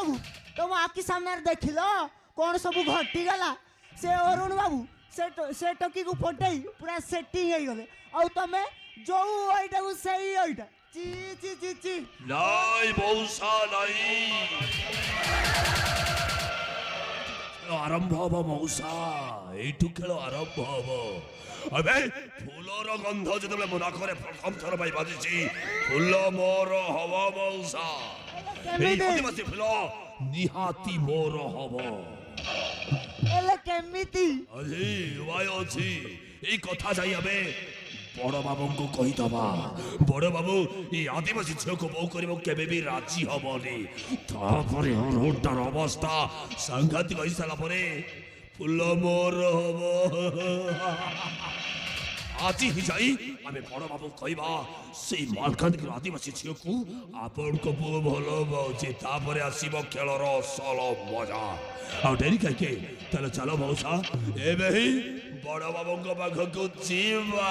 बाबू तुम आखि सामने देखिल कौन सब घटी गला से अरुण बाबू से टकी को फटई पूरा सेटिंग हो गले आ तमे जो ओइटा को सही ओइटा ची ची ची ची নাই মৌসা নাই আরম্ভ হব মৌসা এইটু খেল আরম্ভ হব আবে ফুলর গন্ধ যেতবে মো নাকরে প্রথম থর পাই বাজিছি ফুল মোর হব মৌসা এই আদিবাসী ফুল নিহাতি মোর হব এলে কেমিতি আজি উপায় ଅଛି এই কথা যাই আমি বড় বাবুଙ୍କୁ କହିଦବା বড় বাবু এই আদিবাসী ঝিଅକୁ বউ କରିବ କେବେ ବି ରାଜି ହବନି ତାପରେ ରୋଡର ଅବସ୍ଥା ସାଂଘାତିକ ହେଇସାରିଲା ପରେ ଫୁଲ ମୋର ହବ ଆଜି ହିଁ ଯାଇ ଆମେ ବଡ ବାବୁଙ୍କୁ କହିବା ସେଇ ମାଲକାନଗିରି ଆଦିବାସୀ ଝିଅକୁ ଆପଣଙ୍କ ପୁଅ ଭଲ ପାଉଛି ତାପରେ ଆସିବ ଖେଳର ଅସଲ ମଜା ଆଉ ଡେରି କାହିଁକି ତାହେଲେ ଚାଲ ମଉସା ଏବେ ହିଁ ବଡ ବାବୁଙ୍କ ପାଖକୁ ଯିବା